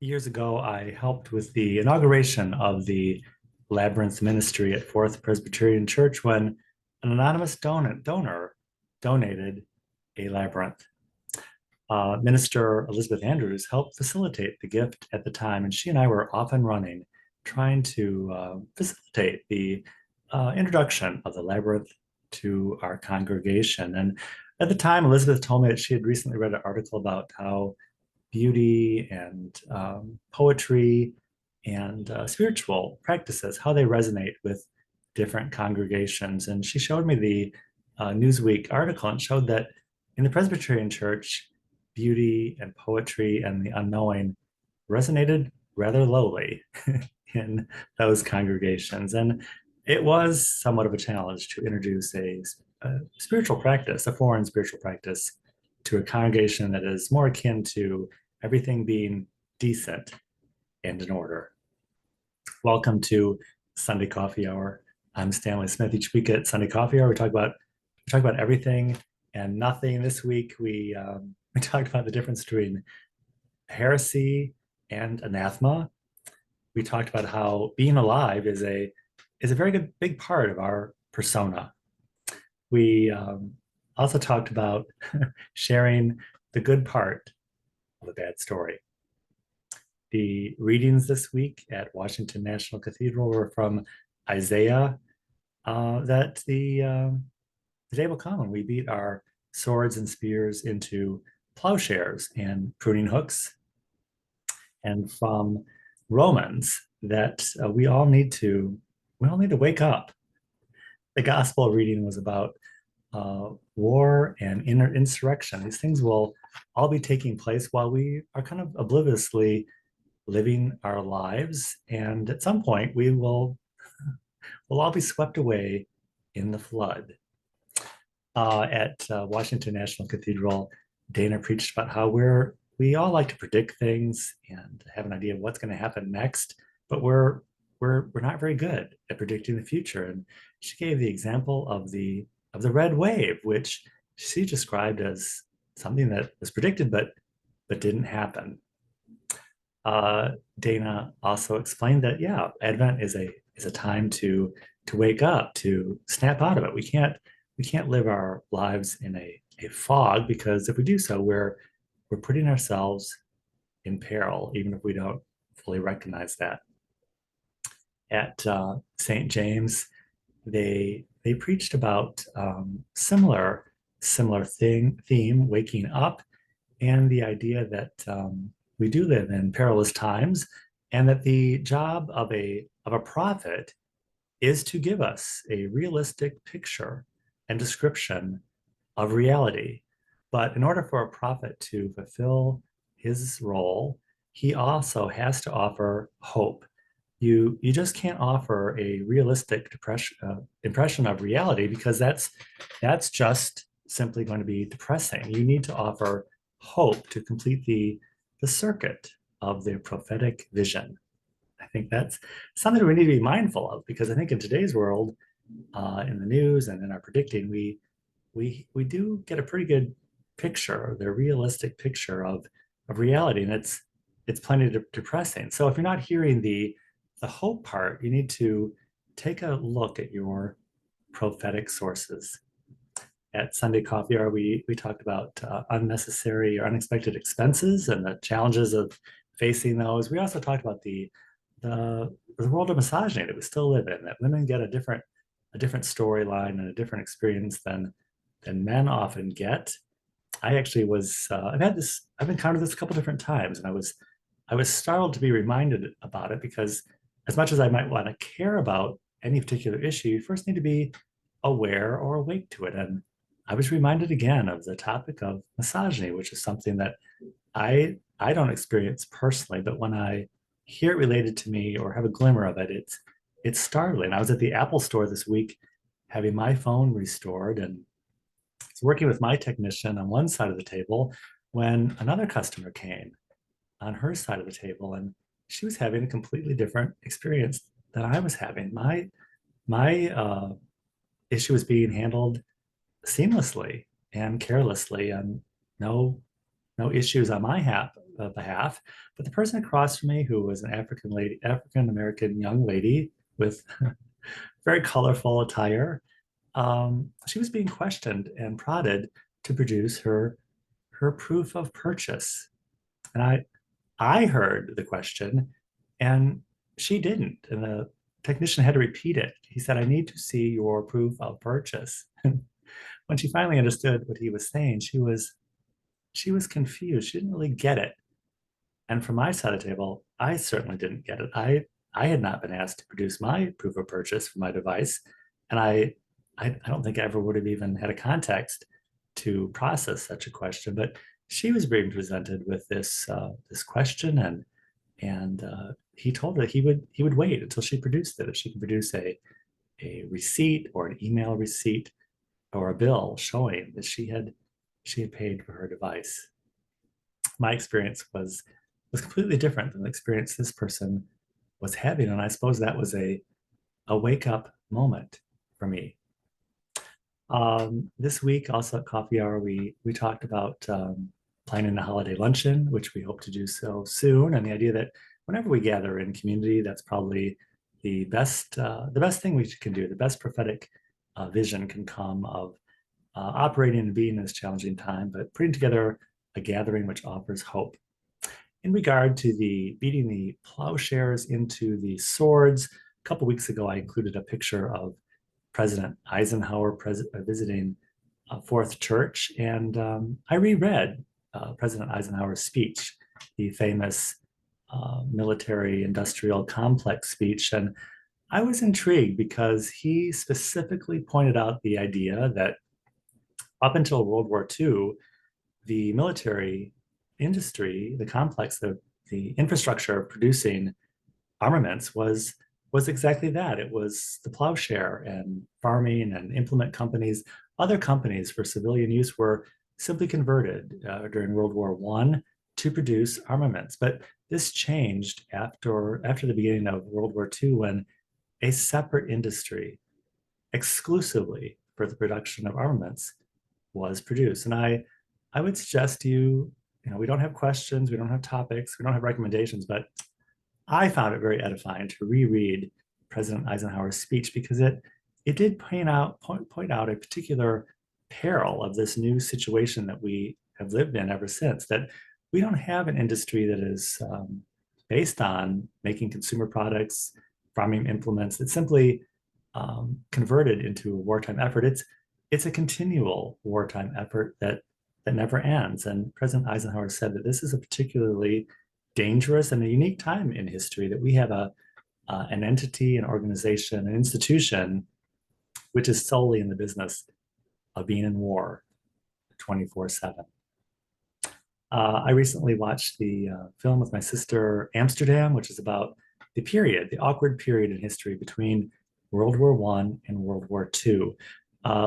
Years ago, I helped with the inauguration of the Labyrinth Ministry at Fourth Presbyterian Church when an anonymous donor donated a labyrinth. Minister Elizabeth Andrews helped facilitate the gift at the time, and she and I were off and running, trying to facilitate the introduction of the labyrinth to our congregation. And at the time, Elizabeth told me that she had recently read an article about how beauty and poetry and spiritual practices, how they resonate with different congregations. And she showed me the Newsweek article and showed that in the Presbyterian Church, beauty and poetry and the unknowing resonated rather lowly in those congregations. And it was somewhat of a challenge to introduce a spiritual practice, a foreign spiritual practice, to a congregation that is more akin to everything being decent and in order. Welcome to Sunday Coffee Hour. I'm Stanley Smith. Each week at Sunday Coffee Hour, we talk about everything and nothing. This week we talked about the difference between heresy and anathema. We talked about how being alive is a very good big part of our persona. We also talked about sharing the good part of a bad story. The readings this week at Washington National Cathedral were from Isaiah, that the day will come when we beat our swords and spears into plowshares and pruning hooks, and from Romans that we all need to wake up. The gospel reading was about war and insurrection. These things will all be taking place while we are kind of obliviously living our lives, and at some point we'll all be swept away in the flood. At Washington National Cathedral, Dana preached about how we all like to predict things and have an idea of what's going to happen next, but we're not very good at predicting the future. And she gave the example of the red wave, which she described as something that was predicted but didn't happen. Dana also explained that Advent is a time to wake up, to snap out of it. We can't live our lives in a fog, because if we do so, we're putting ourselves in peril, even if we don't fully recognize that. At St. James, they preached about similar theme, waking up, and the idea that we do live in perilous times, and that the job of a prophet is to give us a realistic picture and description of reality. But in order for a prophet to fulfill his role, he also has to offer hope. You just can't offer a realistic impression of reality, because that's just simply going to be depressing. You need to offer hope to complete the circuit of the prophetic vision. I think that's something we need to be mindful of, because I think in today's world, in the news and in our predicting, we do get a pretty good picture, the realistic picture of reality, and it's plenty depressing. So if you're not hearing the hope part, you need to take a look at your prophetic sources. At Sunday Coffee Hour, we talked about unnecessary or unexpected expenses and the challenges of facing those. We also talked about the world of misogyny that we still live in, that women get a different storyline and a different experience than men often get. I actually was I've encountered this a couple different times, and I was startled to be reminded about it, because as much as I might want to care about any particular issue, you first need to be aware or awake to it. And I was reminded again of the topic of misogyny, which is something that I don't experience personally, but when I hear it related to me or have a glimmer of it, it's startling. I was at the Apple store this week having my phone restored, and I was working with my technician on one side of the table when another customer came on her side of the table, and she was having a completely different experience than I was having. My issue was being handled seamlessly and carelessly, and no issues on my behalf. But the person across from me, who was an African American young lady with very colorful attire, she was being questioned and prodded to produce her proof of purchase. And I heard the question, and she didn't. And the technician had to repeat it. He said, "I need to see your proof of purchase." When she finally understood what he was saying, she was confused. She didn't really get it. And from my side of the table, I certainly didn't get it. I had not been asked to produce my proof of purchase for my device, and I don't think I ever would have even had a context to process such a question. But she was being presented with this question, and he told her he would wait until she produced it. If she could produce a receipt or an email receipt or a bill showing that she had paid for her device. My experience was completely different than the experience this person was having, and I suppose that was a wake up moment for me. This week, also at Coffee Hour, we talked about planning a holiday luncheon, which we hope to do so soon, and the idea that whenever we gather in community, that's probably the best thing we can do. The best prophetic vision can come of operating and being in this challenging time, but putting together a gathering which offers hope. In regard to the beating the plowshares into the swords, a couple weeks ago, I included a picture of President Eisenhower visiting Fourth Church, and I reread President Eisenhower's speech, the famous military industrial complex speech. And I was intrigued because he specifically pointed out the idea that up until World War II, the military industry, the complex, the infrastructure of producing armaments was exactly that. It was the plowshare, and farming and implement companies. Other companies for civilian use were simply converted during World War I to produce armaments. But this changed after the beginning of World War II, when a separate industry exclusively for the production of armaments was produced. And I would suggest we don't have questions, we don't have topics, we don't have recommendations, but I found it very edifying to reread President Eisenhower's speech, because it did point out a particular peril of this new situation that we have lived in ever since, that we don't have an industry that is based on making consumer products, farming implements. It's simply converted into a wartime effort. It's a continual wartime effort that never ends. And President Eisenhower said that this is a particularly dangerous and a unique time in history, that we have an entity, an organization, an institution which is solely in the business of being in war 24/7. I recently watched the film with my sister, Amsterdam, which is about the awkward period in history between World War I and World War II.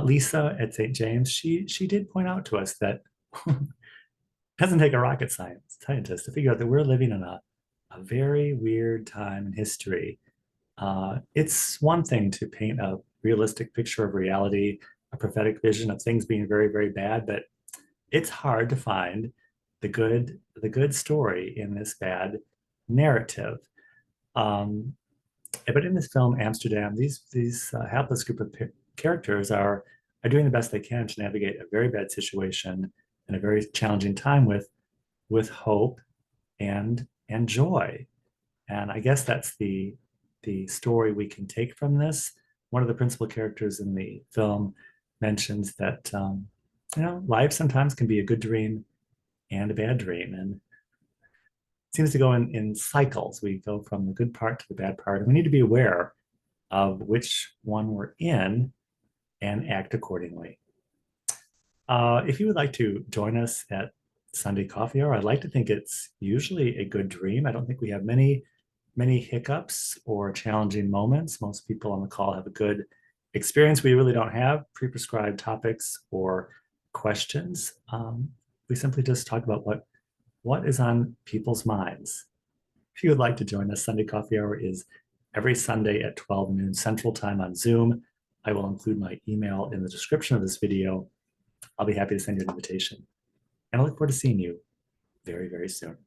Lisa at St. James, she did point out to us that it doesn't take a rocket scientist to figure out that we're living in a very weird time in history. It's one thing to paint a realistic picture of reality, a prophetic vision of things being very, very bad, but it's hard to find the good story in this bad narrative. But in this film, Amsterdam, these hapless group of characters are doing the best they can to navigate a very bad situation in a very challenging time with hope and joy. And I guess that's the story we can take from this. One of the principal characters in the film mentions that life sometimes can be a good dream and a bad dream, and it seems to go in cycles. We go from the good part to the bad part, and we need to be aware of which one we're in and act accordingly. If you would like to join us at Sunday Coffee Hour, I'd like to think it's usually a good dream. I don't think we have many hiccups or challenging moments. Most people on the call have a good experience. We really don't have pre-prescribed topics or questions. We simply just talk about what is on people's minds. If you would like to join us, Sunday Coffee Hour is every Sunday at 12 noon Central Time on Zoom. I will include my email in the description of this video. I'll be happy to send you an invitation. And I look forward to seeing you very, very soon.